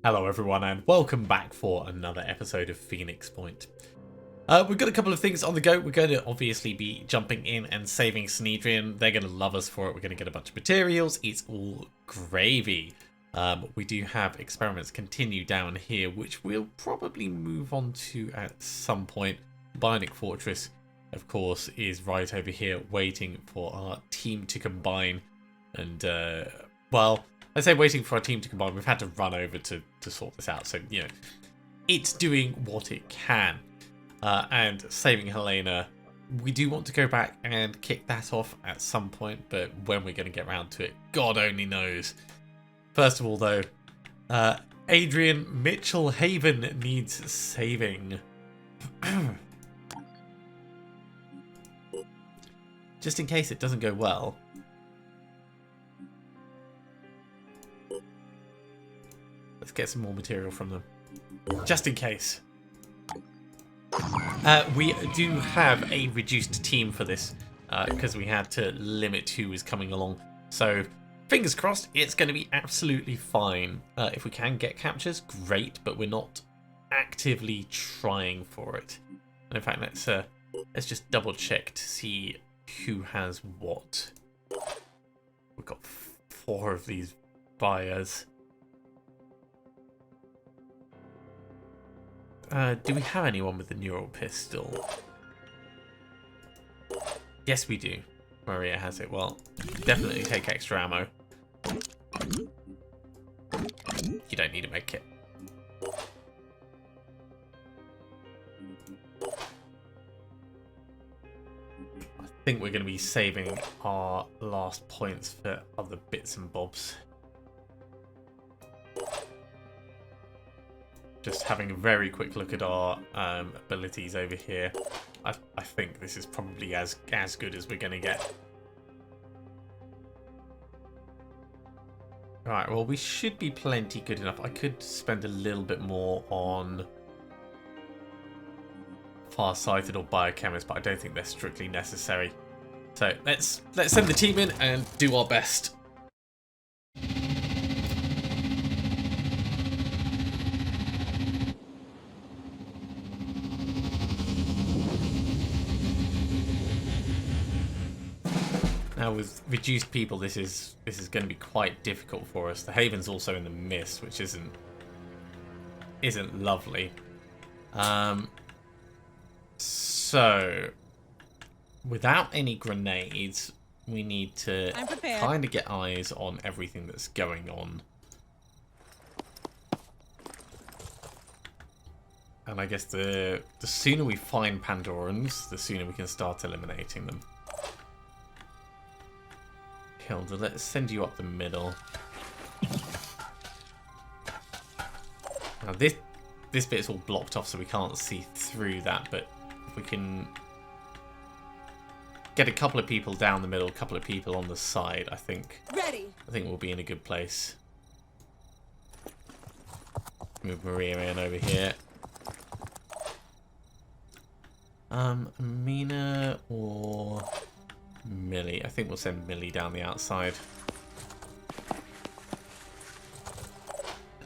Hello everyone and welcome back for another episode of Phoenix Point. We've got a couple of things on the go. We're going to obviously be jumping in and saving Synedrion. They're going to love us for it. We're going to get a bunch of materials. It's all gravy. We do have experiments continue down here, which we'll probably move on to at some point. Bionic Fortress, of course, is right over here waiting for our team to combine. And, well, I say waiting for our team to combine. We've had to run over to sort this out. So, you know, it's doing what it can. And saving Helena, we do want to go back and kick that off at some point, but when we're going to get around to it, God only knows. First of all, though, Adrian Mitchell Haven needs saving. Just in case it doesn't go well. Let's get some more material from them. Just in case. We do have a reduced team for this because we had to limit who was coming along. So fingers crossed, it's going to be absolutely fine. If we can get captures, great, but we're not actively trying for it. And in fact, let's just double check to see who has what. We've got 4 of these buyers. Do we have anyone with the neural pistol? Yes, we do. Maria has it. Well, definitely take extra ammo. You don't need a med kit. I think we're going to be saving our last points for other bits and bobs. Just having a very quick look at our abilities over here. I think this is probably as good as we're going to get. Right, well, we should be plenty good enough. I could spend a little bit more on Farsighted or Biochemist, but I don't think they're strictly necessary. So let's send the team in and do our best. Now with reduced people, this is going to be quite difficult for us. The Haven's also in the mist, which isn't lovely. So without any grenades, we need to kind of get eyes on everything that's going on. And I guess the sooner we find Pandorans, the sooner we can start eliminating them. Hilda, let's send you up the middle. Now this bit's all blocked off, so we can't see through that, but if we can get a couple of people down the middle, a couple of people on the side, I think we'll be in a good place. Move Maria in over here. Mina or Millie. I think we'll send Millie down the outside.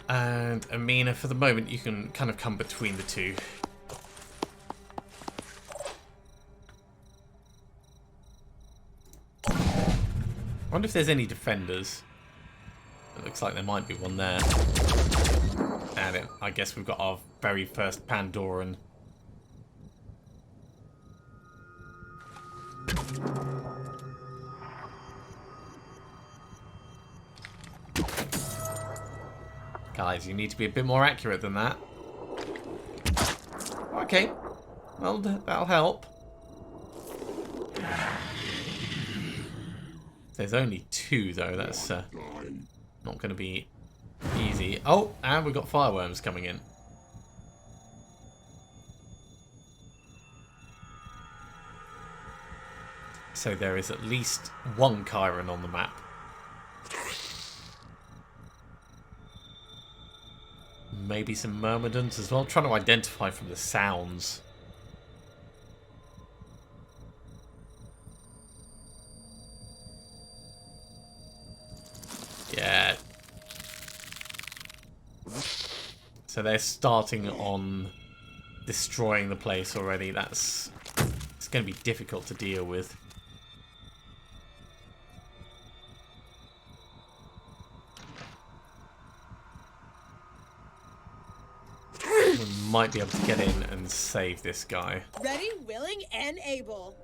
And Amina, for the moment, you can kind of come between the two. I wonder if there's any defenders. It looks like there might be one there. And I guess we've got our very first Pandoran. Guys, you need to be a bit more accurate than that. Okay. Well, that'll help. There's only 2, though. That's not going to be easy. Oh, and we've got fireworms coming in. So there is at least 1 Chiron on the map. Maybe some Myrmidons as well. I'm trying to identify from the sounds. Yeah. So they're starting on destroying the place already. It's going to be difficult to deal with. We might be able to get in and save this guy. Ready, willing, and able.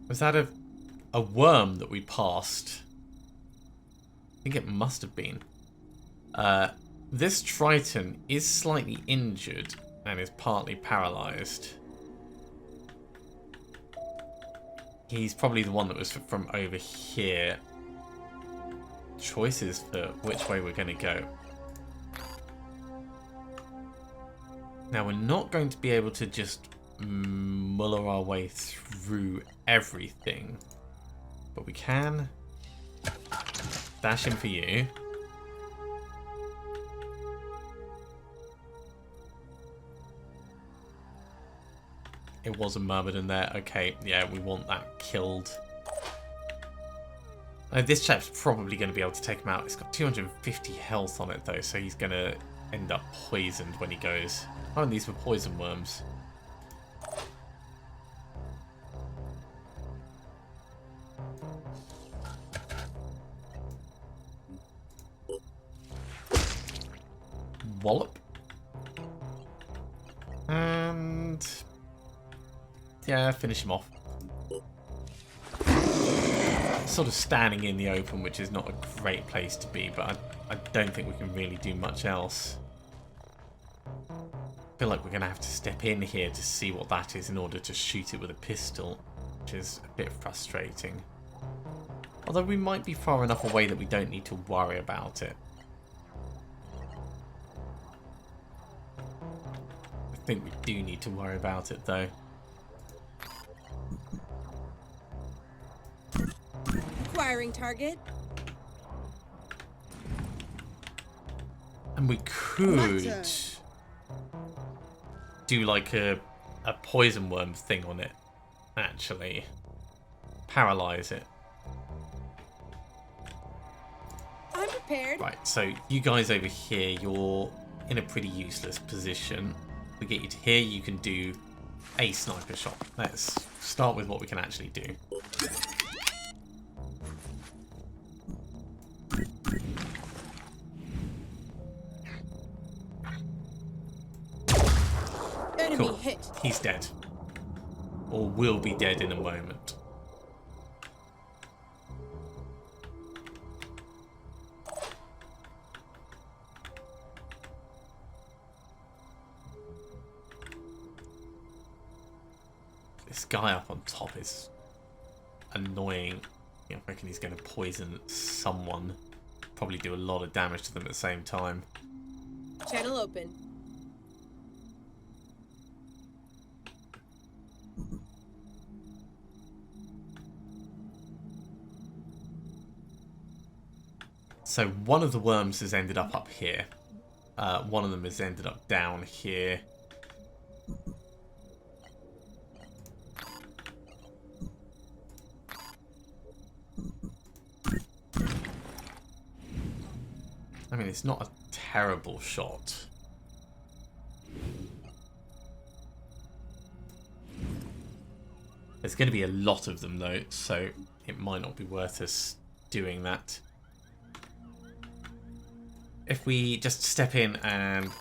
Was that a worm that we passed? I think it must have been. This Triton is slightly injured and is partly paralyzed. He's probably the one that was from over here. Choices for which way we're going to go. Now, we're not going to be able to just muller our way through everything. But we can dash in for you. It was a Myrmidon there. Okay, yeah, we want that killed. This chap's probably going to be able to take him out. It's got 250 health on it, though, so he's going to end up poisoned when he goes. Oh, and these were poison worms. Wallop. And yeah, finish him off. Sort of standing in the open, which is not a great place to be, but I don't think we can really do much else. I feel like we're going to have to step in here to see what that is in order to shoot it with a pistol, which is a bit frustrating. Although we might be far enough away that we don't need to worry about it. I think we do need to worry about it, though. Acquiring target. And we could do like a poison worm thing on it, actually. Paralyze it. I'm prepared. Right, so you guys over here, you're in a pretty useless position. We get you to here, you can do a sniper shot. Let's start with what we can actually do. Enemy Cool. hit. He's dead. Or will be dead in a moment. This guy up on top is annoying. I reckon he's going to poison someone. Probably do a lot of damage to them at the same time. Channel open. So one of the worms has ended up here. One of them has ended up down here. I mean, it's not a terrible shot. There's going to be a lot of them, though, so it might not be worth us doing that. If we just step in and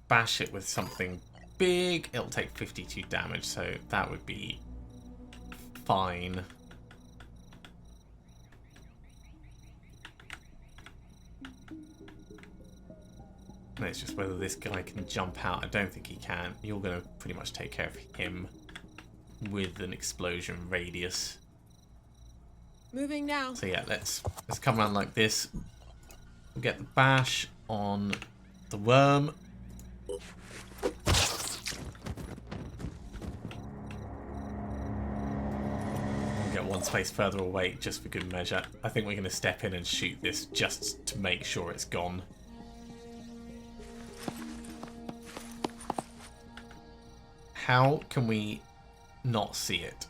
bash it with something big, it'll take 52 damage, so that would be fine. And it's just whether this guy can jump out. I don't think he can. You're going to pretty much take care of him with an explosion radius. Moving now. So yeah, let's come around like this. We'll get the bash on the worm. We'll get one space further away just for good measure. I think we're going to step in and shoot this just to make sure it's gone. How can we not see it?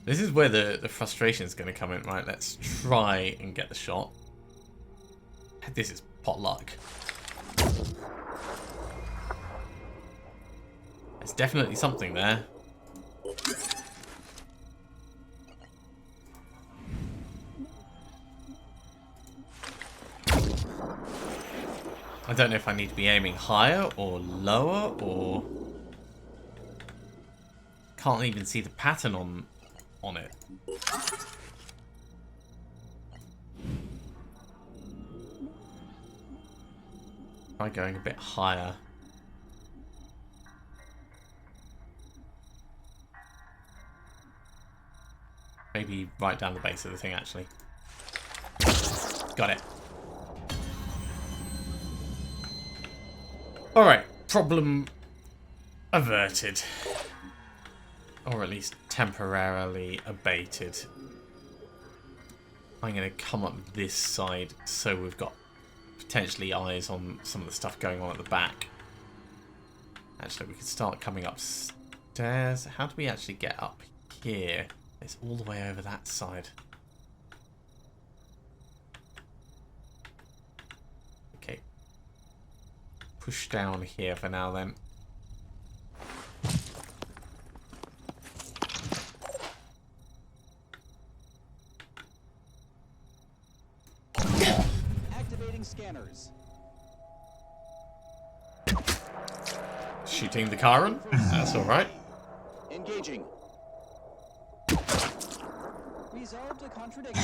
This is where the frustration is going to come in. Right, let's try and get the shot. This is potluck. There's definitely something there. I don't know if I need to be aiming higher or lower, or... Can't even see the pattern on it. Try going a bit higher. Maybe right down the base of the thing, actually. Got it. Alright, problem averted. Or at least temporarily abated. I'm going to come up this side so we've got potentially eyes on some of the stuff going on at the back. Actually, we could start coming upstairs. How do we actually get up here? It's all the way over that side. Okay. Push down here for now then. Activating scanners. Shooting the Karen. That's alright. Engaging. Resolved a contradiction.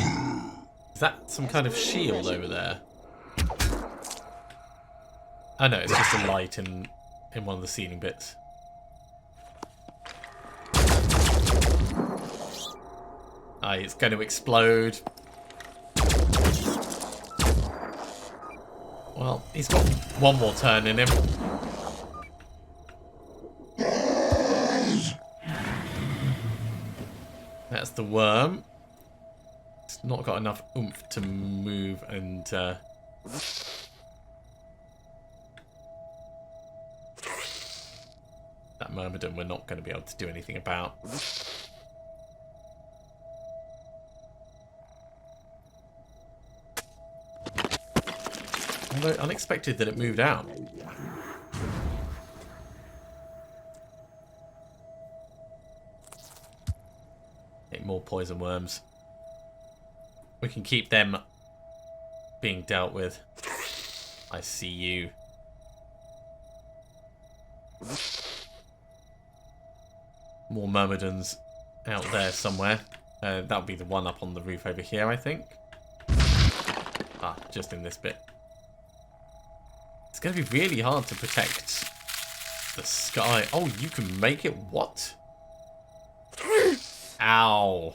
Is that some kind of shield over there? Oh no, it's just a light in one of the ceiling bits. Ah, it's going to explode. Well, he's got one more turn in him. That's the worm. It's not got enough oomph to move and... that myrmidon we're not going to be able to do anything about. Although unexpected that it moved out. Okay, more poison worms. We can keep them being dealt with. I see you. More myrmidons out there somewhere. That'll be the one up on the roof over here, I think. Ah, just in this bit. It's going to be really hard to protect the sky. Oh, you can make it? What? Ow.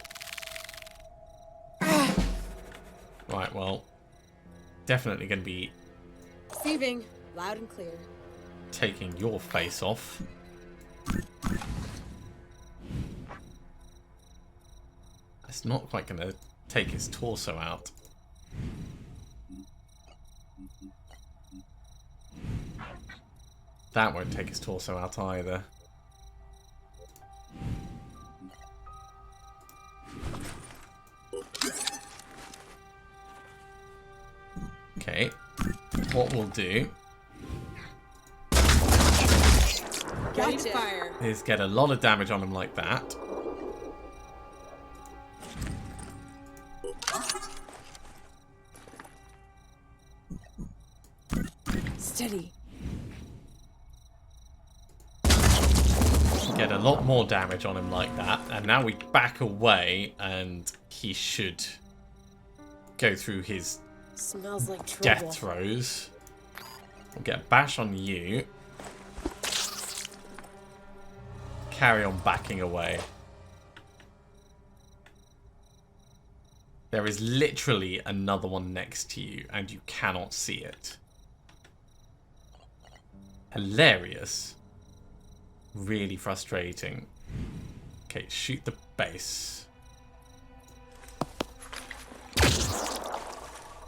Right, well, definitely going to be Receiving. Loud and clear. taking your face off. It's not quite going to take his torso out. That won't take his torso out either. Okay, what we'll do Ready to fire. is get a lot of damage on him like that. Steady. Get a lot more damage on him like that. And now we back away and he should go through his Smells like trouble. death throes. We'll get a bash on you. Carry on backing away. There is literally another one next to you and you cannot see it. Hilarious. Really frustrating. Okay, shoot the base.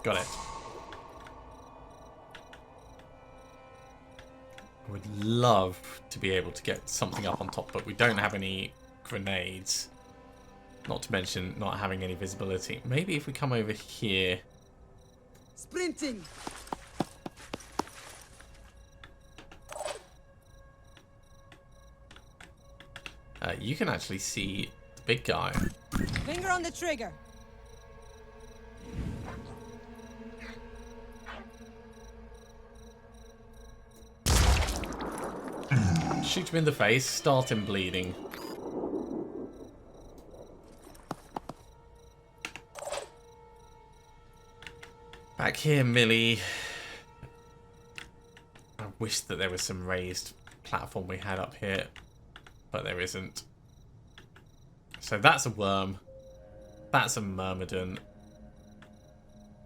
Got it. I would love to be able to get something up on top, but we don't have any grenades. Not to mention not having any visibility. Maybe if we come over here. Sprinting. You can actually see the big guy. Finger on the trigger. Shoot him in the face, start him bleeding. Back here, Millie. I wish that there was some raised platform we had up here, but there isn't. So that's a worm. That's a myrmidon.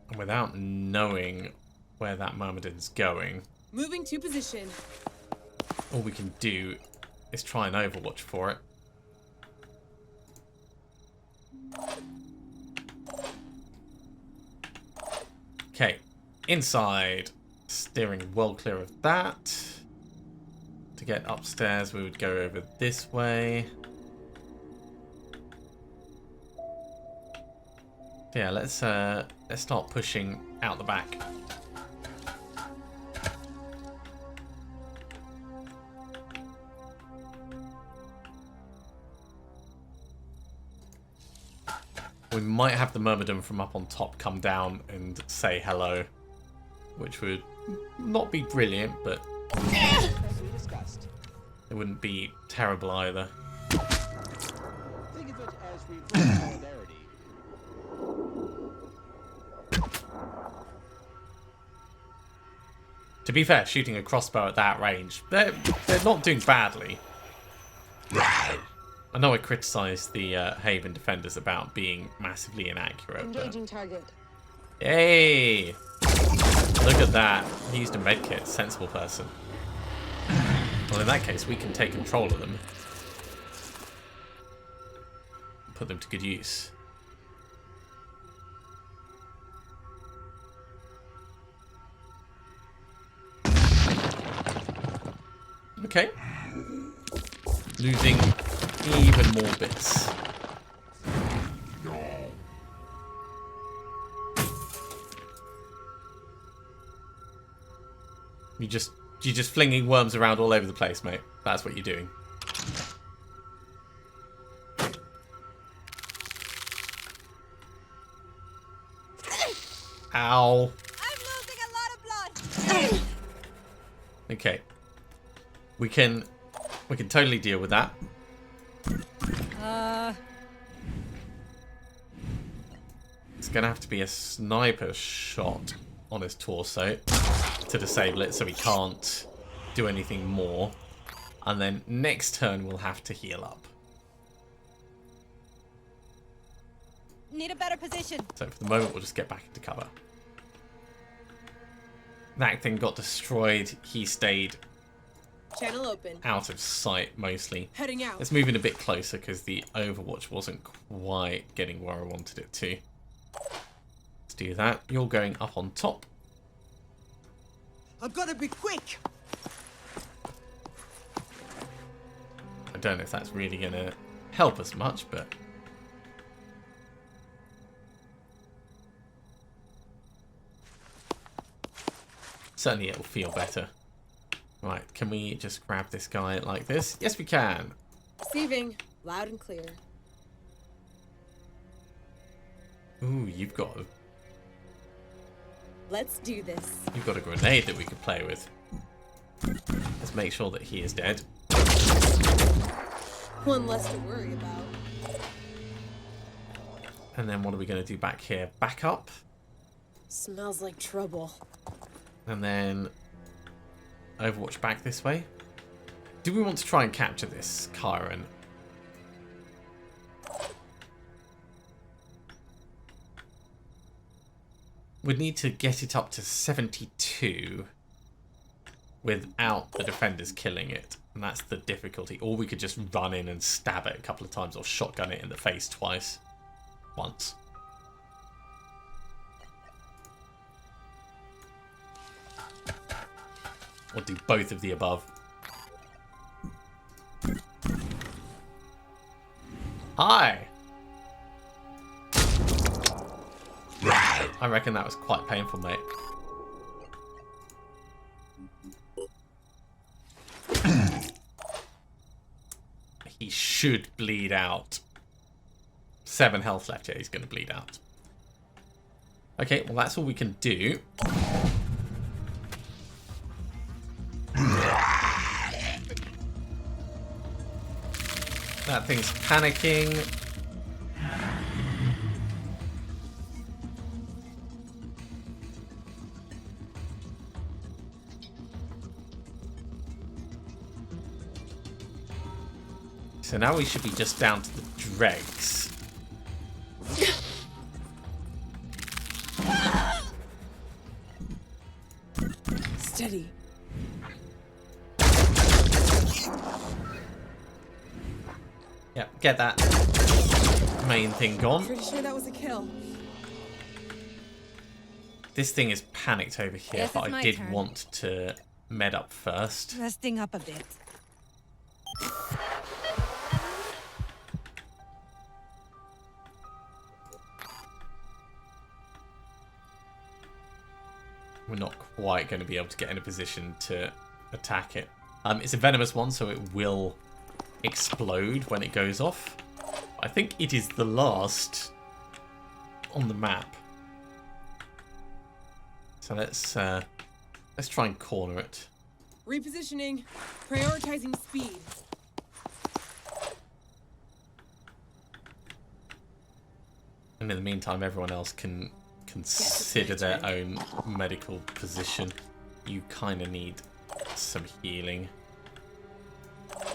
And without knowing where that myrmidon's going, Moving to position. all we can do is try and overwatch for it. Okay, inside. Steering well clear of that. To get upstairs, we would go over this way. Yeah, let's start pushing out the back. We might have the myrmidon from up on top come down and say hello, which would not be brilliant, but As we discussed. it wouldn't be terrible either. Think of it as reverse solidarity. To be fair, shooting a crossbow at that range, they're not doing badly. I know I criticised the Haven defenders about being massively inaccurate, but... Engaging target. Hey! Look at that. He used a medkit. Sensible person. Well, in that case, we can take control of them. Put them to good use. Okay. Losing even more bits. You're just flinging worms around all over the place, mate. That's what you're doing. Ow. I'm losing a lot of blood. Okay. We can totally deal with that. It's gonna have to be a sniper shot on his torso to disable it, so he can't do anything more. And then next turn we'll have to heal up. Need a better position. So for the moment we'll just get back into cover. That thing got destroyed. He stayed Channel open. out of sight mostly. Heading out. Let's move in a bit closer because the overwatch wasn't quite getting where I wanted it to. Let's do that. You're going up on top. I've got to be quick. I don't know if that's really going to help us much, but... certainly it'll feel better. Right, can we just grab this guy like this? Yes, we can. Receiving. Loud and clear. Ooh, you've got Let's do this. a grenade that we could play with. Let's make sure that he is dead. One less to worry about. And then what are we going to do back here? Back up. Smells like trouble. And then Overwatch back this way. Do we want to try and capture this, Kyron? We'd need to get it up to 72 without the defenders killing it. And that's the difficulty. Or we could just run in and stab it a couple of times or shotgun it in the face twice. Once. Or do both of the above. Hi! I reckon that was quite painful, mate. He should bleed out. 7 health left. Yeah, he's going to bleed out. Okay, well, that's all we can do. That thing's panicking. So now we should be just down to the dregs. Steady. Yep, get that main thing gone. Pretty sure that was a kill. This thing is panicked over here, Yes, but it's I my did turn. want to med up first. Resting up a bit. We're not quite going to be able to get in a position to attack it. It's a venomous one, so it will explode when it goes off. I think it is the last on the map. So let's try and corner it. Repositioning. Prioritizing speed. And in the meantime, everyone else can consider their own medical position. You kind of need some healing.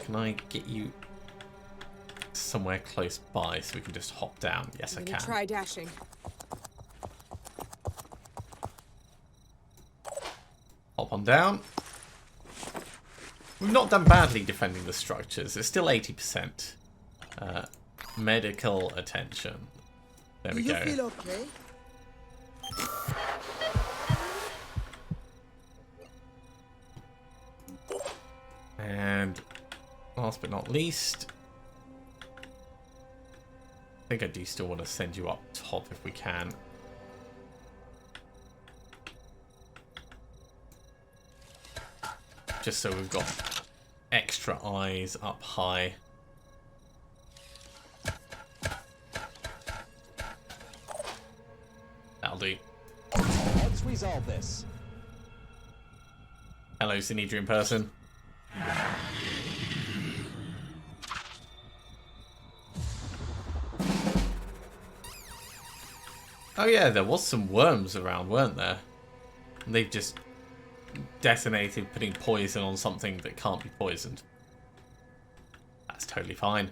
Can I get you somewhere close by so we can just hop down? Yes, I I'm gonna can. try dashing. Hop on down. We've not done badly defending the structures. It's still 80%. Medical attention. There we Do you go. feel okay? And last but not least, I think I do still want to send you up top if we can. Just so we've got extra eyes up high. That'll do. Let's resolve this. Hello, Synedrion person. Oh yeah, there was some worms around, weren't there? And they've just detonated, putting poison on something that can't be poisoned. That's totally fine.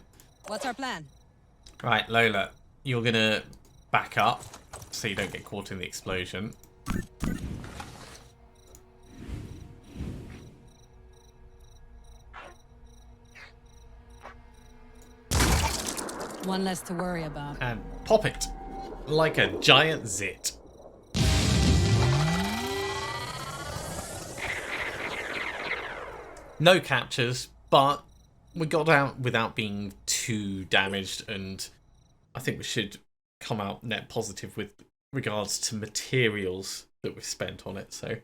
What's our plan? Right, Lola, you're gonna back up so you don't get caught in the explosion. One less to worry about. And pop it like a giant zit. No captures, but we got out without being too damaged, and I think we should come out net positive with regards to materials that we've spent on it. So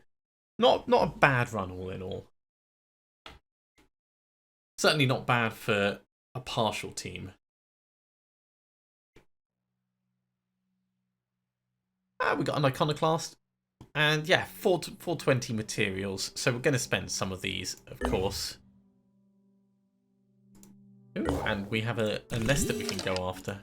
not a bad run all in all. Certainly not bad for a partial team. We got an iconoclast. And yeah, 420 materials. So we're going to spend some of these, of course. Ooh, and we have a nest that we can go after.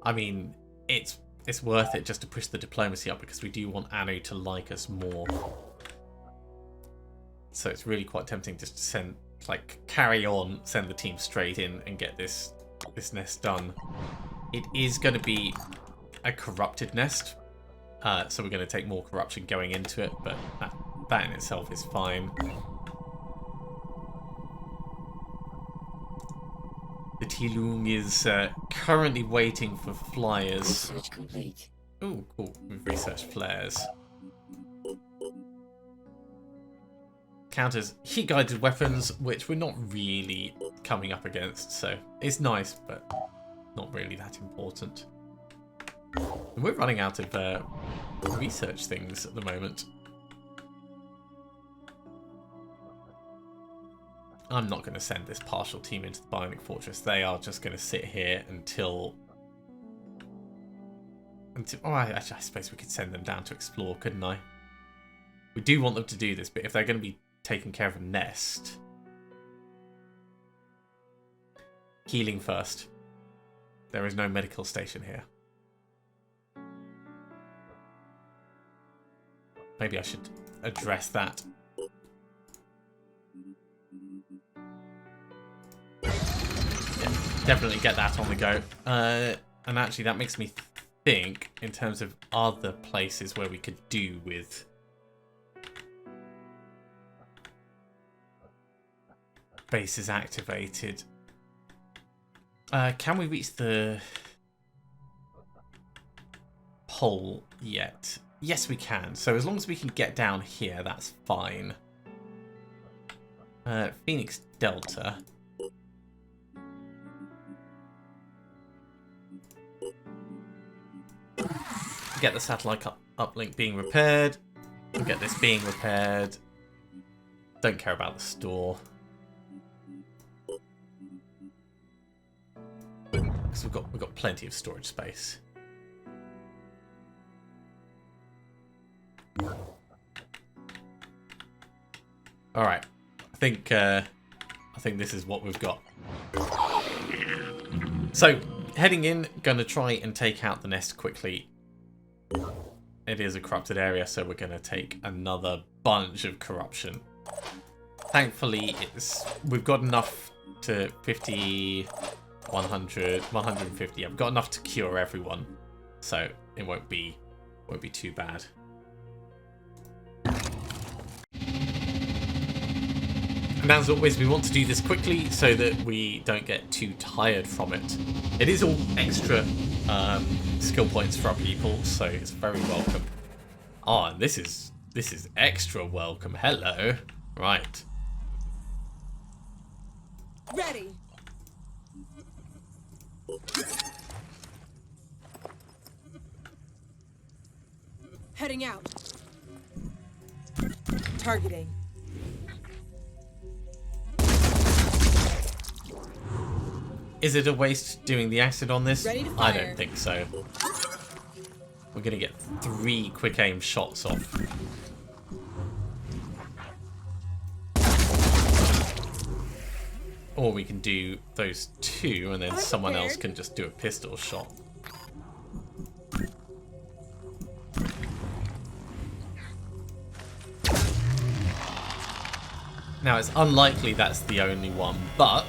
I mean, it's worth it just to push the diplomacy up because we do want Anu to like us more. So it's really quite tempting just to send, like, carry on, send the team straight in and get this nest done. It is going to be a corrupted nest, so we're going to take more corruption going into it, but that in itself is fine. The Tilung is currently waiting for flyers. Research complete. Oh, cool. We've researched flares. Counters heat-guided weapons, which we're not really coming up against, so it's nice, but not really that important. And we're running out of research things at the moment. I'm not going to send this partial team into the Bionic Fortress. They are just going to sit here until oh, I suppose we could send them down to explore, couldn't I? We do want them to do this, but if they're going to be taking care of a nest... Healing first. There is no medical station here. Maybe I should address that. Yeah, definitely get that on the go. And actually that makes me think in terms of other places where we could do with bases activated. Can we reach the pole yet? Yes, we can. So as long as we can get down here, that's fine. Phoenix Delta. Get the satellite uplink being repaired. We'll get this being repaired. Don't care about the store. Because we've got plenty of storage space. All right, I think this is what we've got. So heading in, gonna try and take out the nest quickly. It is a corrupted area, so we're gonna take another bunch of corruption. Thankfully, we've got enough to 50. 100, 150. I've got enough to cure everyone, so it won't be too bad. And as always, we want to do this quickly so that we don't get too tired from it. It is all extra skill points for our people, so it's very welcome. Oh, and this is extra welcome. Hello. Right. Ready. Heading out. Targeting. Is it a waste doing the acid on this? Ready to I fire. don't think so. We're going to get 3 quick aim shots off. Or we can do those 2 and then someone else can just do a pistol shot. Now it's unlikely that's the only one, but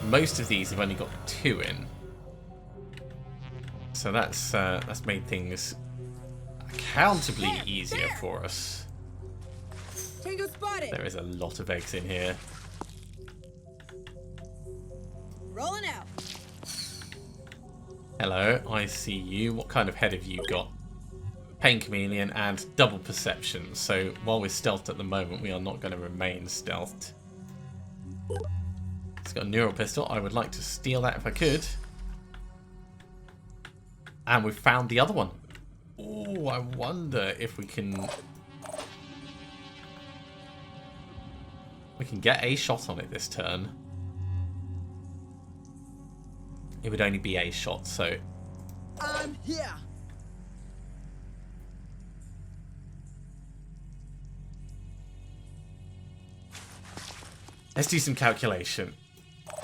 most of these have only got 2 in. So that's made things accountably easier for us. Tango spotted. There is a lot of eggs in here. Rolling out. Hello, I see you. What kind of head have you got? Pain Chameleon and double perception. So while we're stealthed at the moment, we are not going to remain stealthed. It's got a neural pistol. I would like to steal that if I could. And we've found the other one. Oh, I wonder if we can get a shot on it this turn. It would only be a shot, so I'm here. let's do some calculation.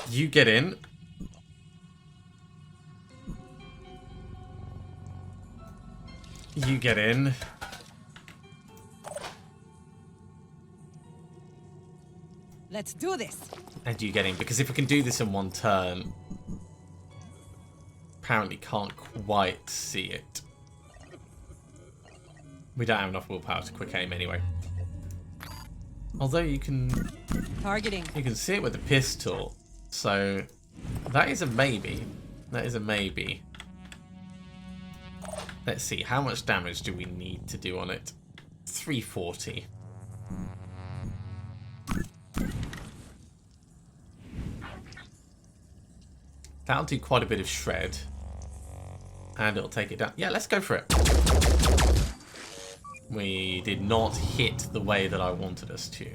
You get in. You get in. Let's do this. And you get in. Because if we can do this in one turn, apparently can't quite see it. We don't have enough willpower to quick aim anyway. Although you can Targeting. see it with the pistol. So that is a maybe. That is a maybe. Let's see, how much damage do we need to do on it? 340. That'll do quite a bit of shred. And it'll take it down. Yeah, let's go for it. We did not hit the way that I wanted us to.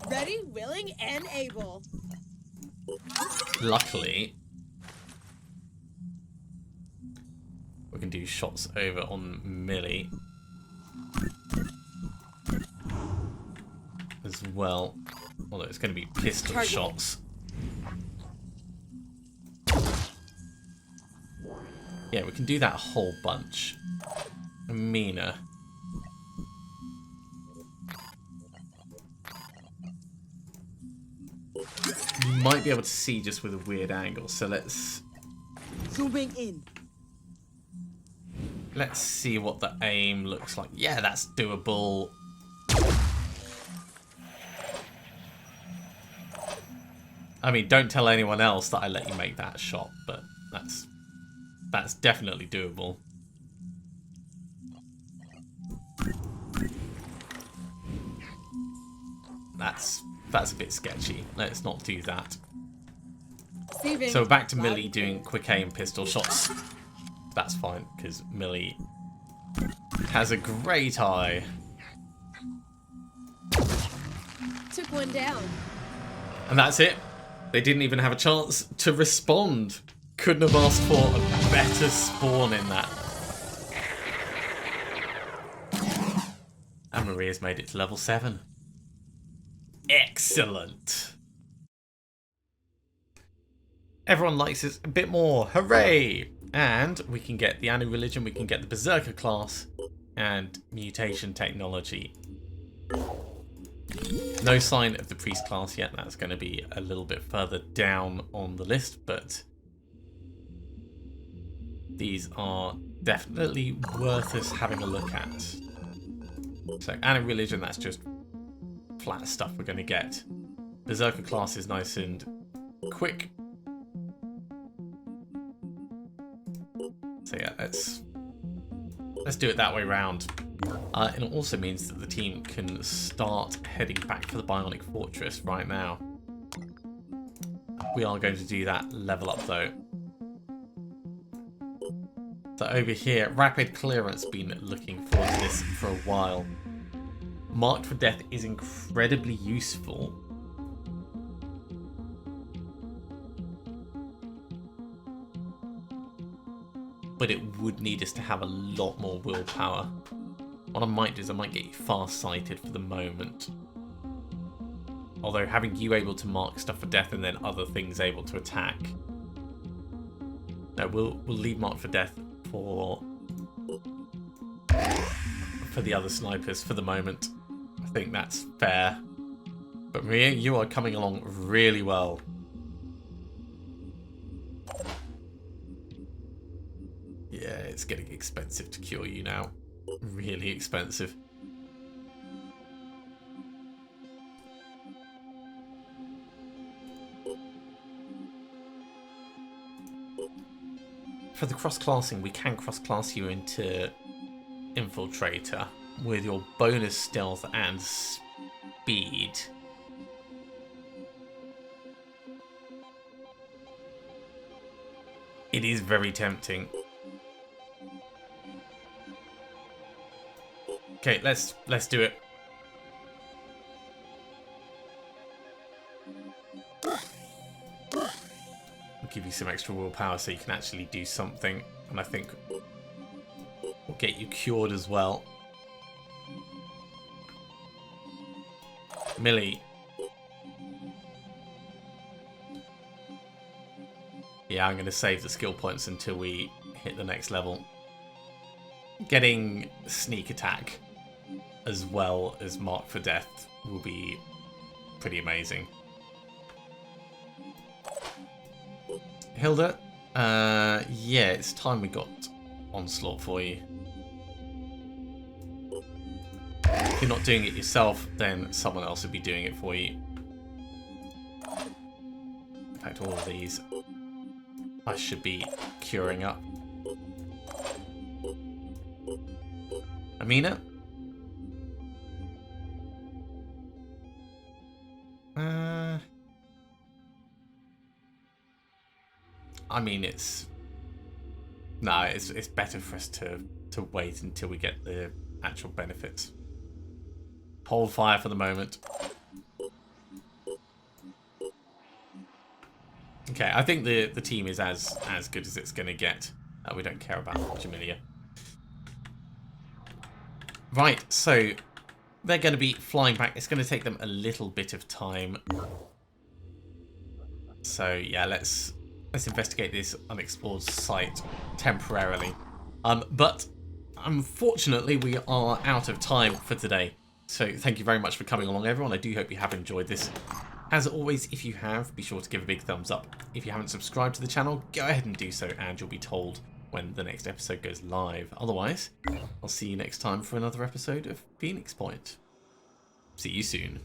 Ready, willing, and able. Luckily, we can do shots over on Millie as well. Although it's going to be pistol shots. Yeah, we can do that a whole bunch. Amina. You might be able to see just with a weird angle, so let's Zooming in. see what the aim looks like. Yeah, that's doable. I mean, don't tell anyone else that I let you make that shot, but that's definitely doable. That's a bit sketchy. Let's not do that. Receiving. So back to Millie doing quick aim pistol shots. That's fine, because Millie has a great eye. Took one down. And that's it. They didn't even have a chance to respond. Couldn't have asked for a better spawn in that. And Maria's made it to level 7. Excellent. Everyone likes it a bit more. Hooray! And we can get the Anti-Religion, we can get the Berserker class, and Mutation Technology. No sign of the Priest class yet. That's going to be a little bit further down on the list, but these are definitely worth us having a look at. So, Anti-Religion, that's just flat stuff we're going to get. Berserker class is nice and quick. So yeah, let's do it that way round. And it also means that the team can start heading back for the Bionic Fortress right now. We are going to do that level up though. So over here, Rapid Clearance, been looking forward to this for a while. Marked for Death is incredibly useful. But it would need us to have a lot more willpower. What I might do is I might get you far-sighted for the moment. Although having you able to mark stuff for death and then other things able to attack. No, we'll leave Mark for Death for the other snipers for the moment. I think that's fair. But Maria, you are coming along really well. Yeah, it's getting expensive to cure you now. Really expensive. For the cross-classing, we can cross-class you into Infiltrator with your bonus stealth and speed. It is very tempting. Okay, let's do it. I'll give you some extra willpower so you can actually do something, and I think we'll get you cured as well. Millie. Yeah, I'm going to save the skill points until we hit the next level. Getting sneak attack as well as Mark for Death will be pretty amazing. Hilda, yeah, it's time we got Onslaught for you. If you're not doing it yourself, then someone else would be doing it for you. In fact, all of these I should be curing up. Amina? I mean, it's better for us to wait until we get the actual benefits. Hold fire for the moment. Okay, I think the team is as good as it's going to get. We don't care about Jamelia. Right, so they're going to be flying back. It's going to take them a little bit of time. So yeah, let's investigate this unexplored site temporarily. But unfortunately, we are out of time for today. So thank you very much for coming along, everyone. I do hope you have enjoyed this. As always, if you have, be sure to give a big thumbs up. If you haven't subscribed to the channel, go ahead and do so, and you'll be told when the next episode goes live. Otherwise, I'll see you next time for another episode of Phoenix Point. See you soon.